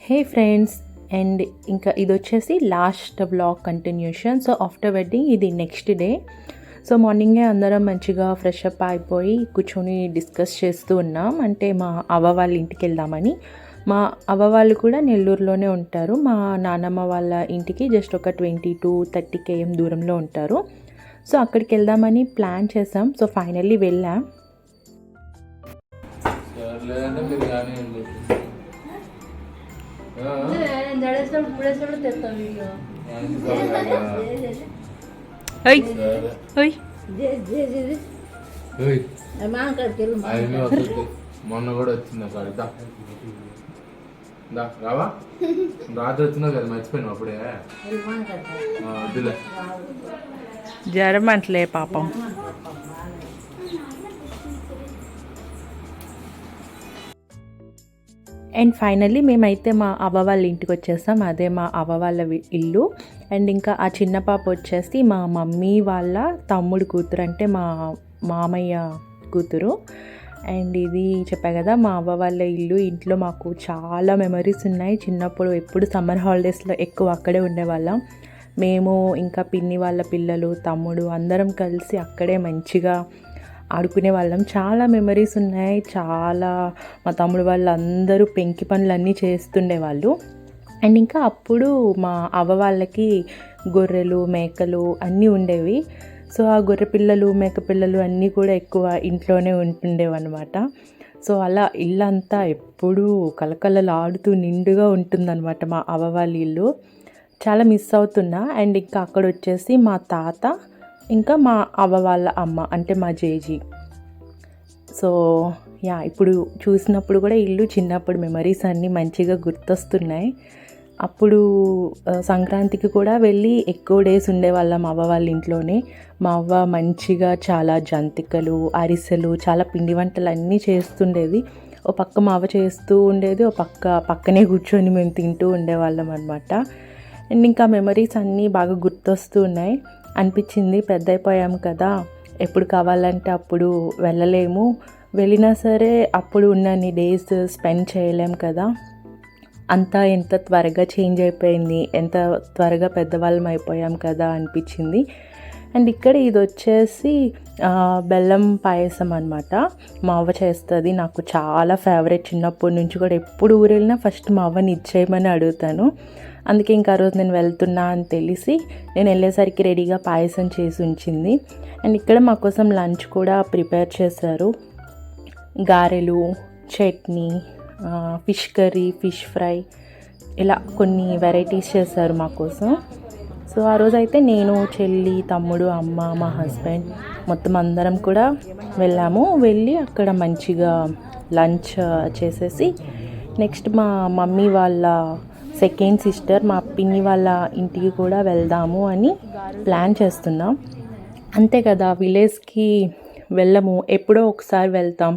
Hey friends, and ఇంకా ఇది వచ్చేసి last vlog continuation. So after wedding ఇది నెక్స్ట్ డే. సో మార్నింగే అందరం మంచిగా ఫ్రెష్ అప్ అయిపోయి కూర్చొని డిస్కస్ చేస్తూ ఉన్నాం. అంటే మా అవ్వ వాళ్ళ ఇంటికి వెళ్దామని. మా అవ్వ వాళ్ళు కూడా నెల్లూరులోనే ఉంటారు. మా నాన్నమ్మ వాళ్ళ ఇంటికి జస్ట్ ఒక 20 to 30 km దూరంలో ఉంటారు. సో అక్కడికి వెళ్దామని ప్లాన్ చేసాం. సో ఫైనల్లీ వెళ్ళాం. మొన్న కూడా వచ్చింది రావా రాత్రి వచ్చినావు కదా, మర్చిపోయినావు అప్పుడే. జ్వరం అంటలే పాపం. అండ్ ఫైనల్లీ మేమైతే మా అవ్వ వాళ్ళ ఇంటికి వచ్చేసాం. అదే మా అవ్వ వాళ్ళ ఇల్లు. అండ్ ఇంకా ఆ చిన్న పాప వచ్చేసి మా మమ్మీ వాళ్ళ తమ్ముడు కూతురు, అంటే మా మామయ్య కూతురు. అండ్ ఇది చెప్పా కదా మా అవ్వ వాళ్ళ ఇల్లు. ఇంట్లో మాకు చాలా మెమరీస్ ఉన్నాయి. చిన్నప్పుడు ఎప్పుడు సమ్మర్ హాలిడేస్లో ఎక్కువ అక్కడే ఉండేవాళ్ళం. మేము ఇంకా పిన్ని వాళ్ళ పిల్లలు, తమ్ముడు అందరం కలిసి అక్కడే మంచిగా ఆడుకునే వాళ్ళం. చాలా మెమరీస్ ఉన్నాయి. చాలా మా తమ్ముడు వాళ్ళు అందరూ పెంకి పనులన్నీ చేస్తుండేవాళ్ళు. అండ్ ఇంకా అప్పుడు మా అవ్వ వాళ్ళకి గొర్రెలు, మేకలు అన్నీ ఉండేవి. సో ఆ గొర్రె పిల్లలు, మేక పిల్లలు అన్నీ కూడా ఎక్కువ ఇంట్లోనే ఉంటుండేవన్నమాట. సో అలా ఇల్లంతా ఎప్పుడూ కలకలలాడుతూ నిండుగా ఉంటుందన్నమాట మా అవ్వ వాళ్ళ ఇల్లు. చాలా మిస్ అవుతున్నా. అండ్ ఇంకా అక్కడ వచ్చేసి మా తాత, ఇంకా మా అవ్వ వాళ్ళ అమ్మ, అంటే మా జేజీ. సో ఇప్పుడు చూసినప్పుడు కూడా ఇల్లు చిన్నప్పుడు మెమరీస్ అన్నీ మంచిగా గుర్తొస్తున్నాయి. అప్పుడు సంక్రాంతికి కూడా వెళ్ళి ఎక్కువ డేస్ ఉండేవాళ్ళం అవ్వ వాళ్ళ ఇంట్లోనే. మా అవ్వ మంచిగా చాలా జంతికలు, అరిసెలు, చాలా పిండి వంటలు అన్నీ చేస్తుండేది. ఓ పక్క మా అవ్వ చేస్తూ ఉండేది, ఓ పక్కనే కూర్చొని మేము తింటూ ఉండేవాళ్ళం అనమాట. అండ్ ఇంకా మెమరీస్ అన్నీ బాగా గుర్తొస్తూ ఉన్నాయి. అనిపించింది పెద్ద అయిపోయాం కదా, ఎప్పుడు కావాలంటే అప్పుడు వెళ్ళలేము, వెళ్ళినా సరే అప్పుడు ఉన్నన్ని డేస్ స్పెండ్ చేయలేం కదా. అంతా ఎంత త్వరగా చేంజ్ అయిపోయింది, ఎంత త్వరగా పెద్దవాళ్ళం అయిపోయాం కదా అనిపించింది. అండ్ ఇక్కడ ఇది వచ్చేసి బెల్లం పాయసం అనమాట. మా అవ్వ చేస్తుంది. నాకు చాలా ఫేవరెట్. చిన్నప్పటి నుంచి కూడా ఎప్పుడు ఊరు వెళ్ళినా ఫస్ట్ మా అవ్వని ఇచ్చేయమని అడుగుతాను. అందుకే ఇంకా ఆ రోజు నేను వెళ్తున్నా అని తెలిసి నేను వెళ్ళేసరికి రెడీగా పాయసం చేసి ఉంచింది. అండ్ ఇక్కడ మా కోసం లంచ్ కూడా ప్రిపేర్ చేశారు. గారెలు, chutney, fish curry, fish fry, ఇలా కొన్ని వెరైటీస్ చేశారు మా కోసం. సో ఆ రోజు అయితే నేను, చెల్లి, తమ్ముడు, అమ్మ, మా హస్బెండ్ మొత్తం అందరం కూడా వెళ్ళి అక్కడ మంచిగా లంచ్ చేసేసి నెక్స్ట్ మా మమ్మీ వాళ్ళ సెకండ్ సిస్టర్, మా పిన్ని వాళ్ళ ఇంటికి కూడా వెళ్దాము అని ప్లాన్ చేస్తున్నాం. అంతే కదా, విలేజ్కి వెళ్ళము, ఎప్పుడో ఒకసారి వెళ్తాం.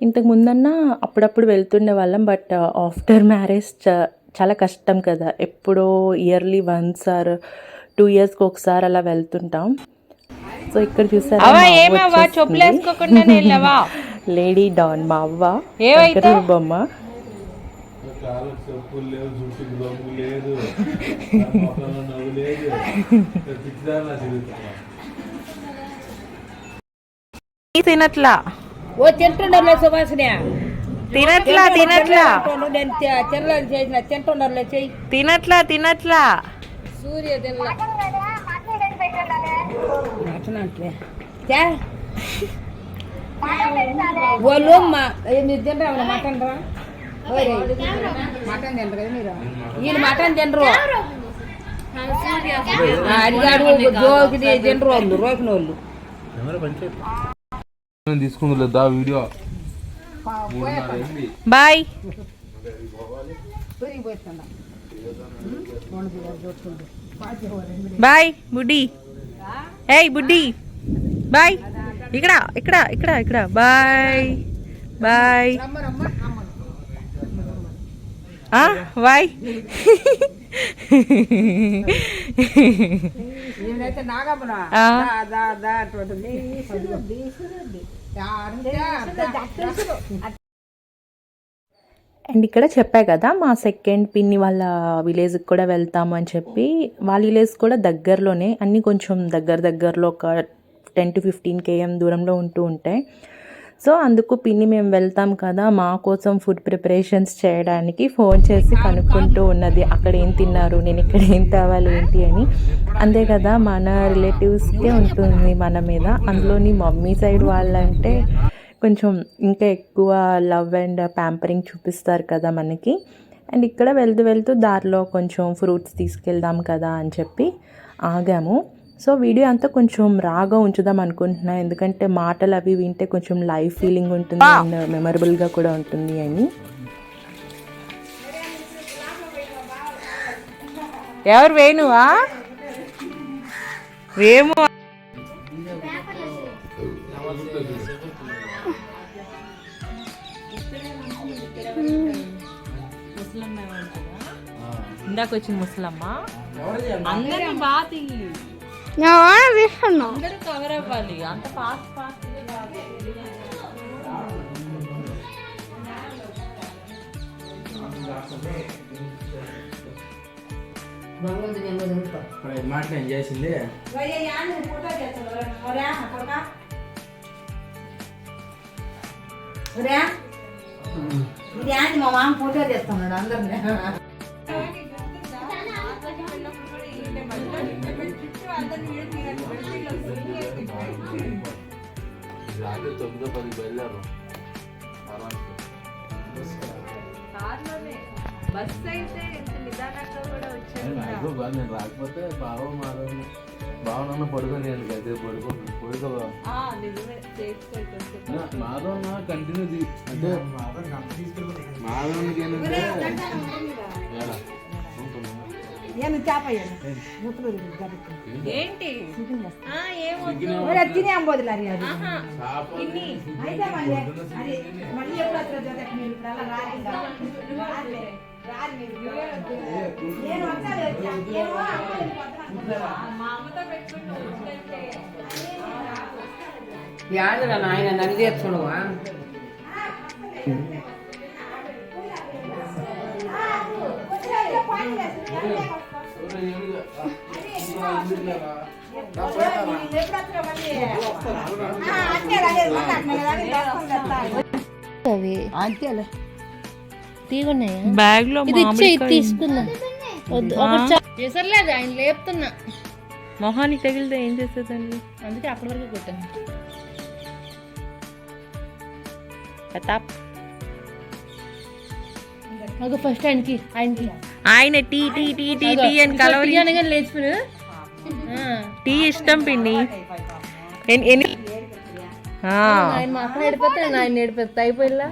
ఇంతకు ముందన్నా అప్పుడప్పుడు వెళ్తుండే వాళ్ళం. బట్ ఆఫ్టర్ మ్యారేజ్ చాలా కష్టం కదా, ఎప్పుడో ఇయర్లీ వన్స్ ఆర్ 2 yearsకి ఒకసారి అలా వెళ్తుంటాం. సో ఇక్కడ చూసారా లేడీ డాన్ మా అవ్వ బొమ్మ. తినట్లా తినట్లా సూర్య వాళ్ళు మీరు తినరా మటన్ రా, మటన్ తినరు కదా మీరు, వీళ్ళు మటన్ తినరు, అడిగాడు జోకి తినరు వాళ్ళు, రోకిన వాళ్ళు తీసుకుందా వీడియో. బాయ్ బాయ్ బుడ్డి. ఏయ్ బుడ్డి బాయ్. ఇక్కడ ఇక్కడ ఇక్కడ ఇక్కడ బాయ్ బాయ్ బాయ్. అండ్ ఇక్కడ చెప్పా కదా మా సెకండ్ పిన్ని వాళ్ళ విలేజ్కి కూడా వెళ్తాము అని చెప్పి, వాళ్ళ విలేజ్ కూడా దగ్గరలోనే, అన్నీ కొంచెం దగ్గరలో ఒక 10 to 15 km దూరంలో ఉంటూ ఉంటాయి. సో అందుకు పిన్ని మేము వెళ్తాం కదా, మా కోసం ఫుడ్ ప్రిపరేషన్స్ చేయడానికి ఫోన్ చేసి కనుక్కుంటూ ఉన్నది, అక్కడ ఏం తిన్నారు, నేను ఇక్కడ ఏం తేవాలి ఏంటి అని. అంతే కదా, మన రిలేటివ్స్కే ఉంటుంది మన మీద, అందులోని మమ్మీ సైడ్ వాళ్ళంటే కొంచెం ఇంకా ఎక్కువ లవ్ అండ్ ప్యాంపరింగ్ చూపిస్తారు కదా మనకి. అండ్ ఇక్కడ వెళ్తూ దారిలో కొంచెం ఫ్రూట్స్ తీసుకెళ్దాం కదా అని చెప్పి ఆగాము. సో వీడియో అంతా కొంచెం రాగా ఉంచుదాం అనుకుంటున్నా, ఎందుకంటే మాటలు అవి వింటే కొంచెం లైవ్ ఫీలింగ్ ఉంటుంది అండ్ మెమరబుల్గా కూడా ఉంటుంది అని. ఎవరు వేణువా? వేము ఇందాక వచ్చింది ముసలమ్మ. అందరినీ బాతి అందరూ కవర్ అవ్వాలి, అంత ఫాస్ట్ మాట ఏం చేసింది. మా మామ ఫోటో చేస్తున్నాడు అందరినీ. రాత్రి 9:10 బయలుదేరు. నేను రాకపోతే బావనన్న పడుకొని అయితే పడుకో మాధవ్ కంటిన్యూ అంటే మాధవ్కి ఏంటంటే ఏంటి తినే అంబోదులు యాదరా నాయన నన్ను తెచ్చుడువా. బ్యాగ్ లో తీసుకున్నా చేసర్లేదు, ఆయన లేపుతున్నా. మొహానికి తగిలితే ఏం చేస్తుందండి, అందుకే అప్పటి వరకు కొట్టాను. ప్రతాప్ ఫస్ట్ ఆయనకి ఆయన tea tea tea tea tea అని కలవరి లేచిపోయి టీ ఇష్టం పిన్ని. ఆయన మా అక్కడ ఏడిపోతే ఆయన ఏడిపోతా అయిపోయిలా.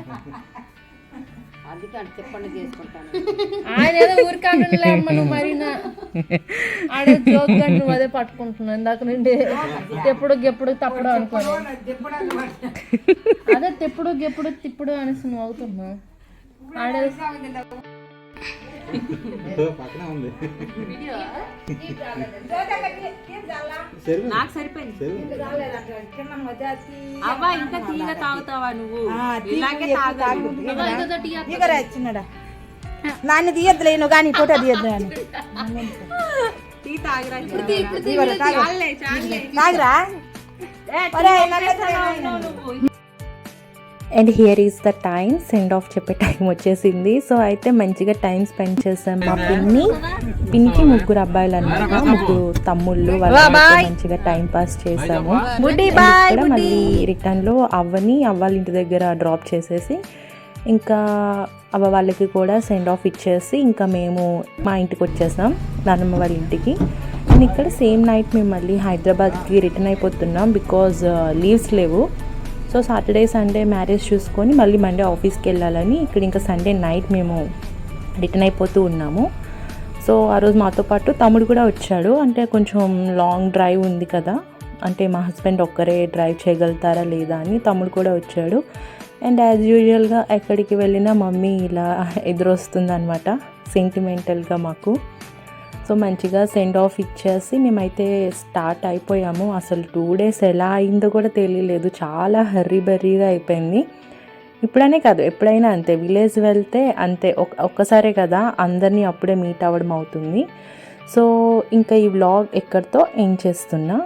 ఆయన ఏదో ఊరికాంటే మరి ఆడ జోక్ గంట అదే పట్టుకుంటున్నాను ఇందాక నుండి. తెప్పుడు గెప్పుడు తప్పుడు అనుకోని అదే తెప్పుడు గెప్పుడు తిప్పుడు అనేసి నువ్వు అవుతున్నా. ఆడే నాకు సరిపోయింది. అవ్వా ఇంకా టీగా తాగుతావా నువ్వు? నాన్న తీయద్దులేను కానీ ఫోటో తీయద్దు అని టీ తాగరా తాగరా. And here is the time, send off చెప్పే టైం వచ్చేసింది. సో అయితే మంచిగా టైం స్పెండ్ చేసాం. మా పిన్నికి 3 అబ్బాయిలు అన్నమాట, 3 తమ్ముళ్ళు, వాళ్ళ మంచిగా టైం పాస్ చేసాము. ఇక్కడ మళ్ళీ రిటర్న్ లో అవ్వాళ్ళ ఇంటి దగ్గర డ్రాప్ చేసేసి ఇంకా అవ్వ వాళ్ళకి కూడా సెండ్ ఆఫ్ ఇచ్చేసి ఇంకా మేము మా ఇంటికి వచ్చేసాం, నాన్నమ్మ వాళ్ళ ఇంటికి. అండ్ ఇక్కడ సేమ్ నైట్ మేము మళ్ళీ హైదరాబాద్కి రిటర్న్ అయిపోతున్నాం, బికాజ్ లీవ్స్ లేవు. సో సాటర్డే సండే మ్యారేజ్ చూసుకొని మళ్ళీ మండే ఆఫీస్కి వెళ్ళాలని ఇక్కడ ఇంకా సండే నైట్ మేము రిటర్న్ అయిపోతూ ఉన్నాము. సో ఆ రోజు మాతో పాటు తమ్ముడు కూడా వచ్చాడు, అంటే కొంచెం లాంగ్ డ్రైవ్ ఉంది కదా, అంటే మా హస్బెండ్ ఒక్కరే డ్రైవ్ చేయగలుగుతారా లేదా అని తమ్ముడు కూడా వచ్చాడు. అండ్ యాజ్ యూజువల్గా ఎక్కడికి వెళ్ళినా మమ్మీ ఇలా ఎదురొస్తుంది అనమాట సెంటిమెంటల్గా మాకు. సో మంచిగా సెండ్ ఆఫ్ ఇచ్చేసి మేమైతే స్టార్ట్ అయిపోయాము. అసలు 2 days ఎలా అయిందో కూడా తెలియలేదు, చాలా హర్రీ బర్రీగా అయిపోయింది. ఇప్పుడనే కాదు ఎప్పుడైనా అంతే, విలేజ్ వెళ్తే అంతే, ఒక్కసారే కదా అందరినీ అప్పుడే మీట్ అవ్వడం అవుతుంది. సో ఇంకా ఈ వ్లాగ్ ఎక్కడితో ఎండ్ చేస్తున్నా.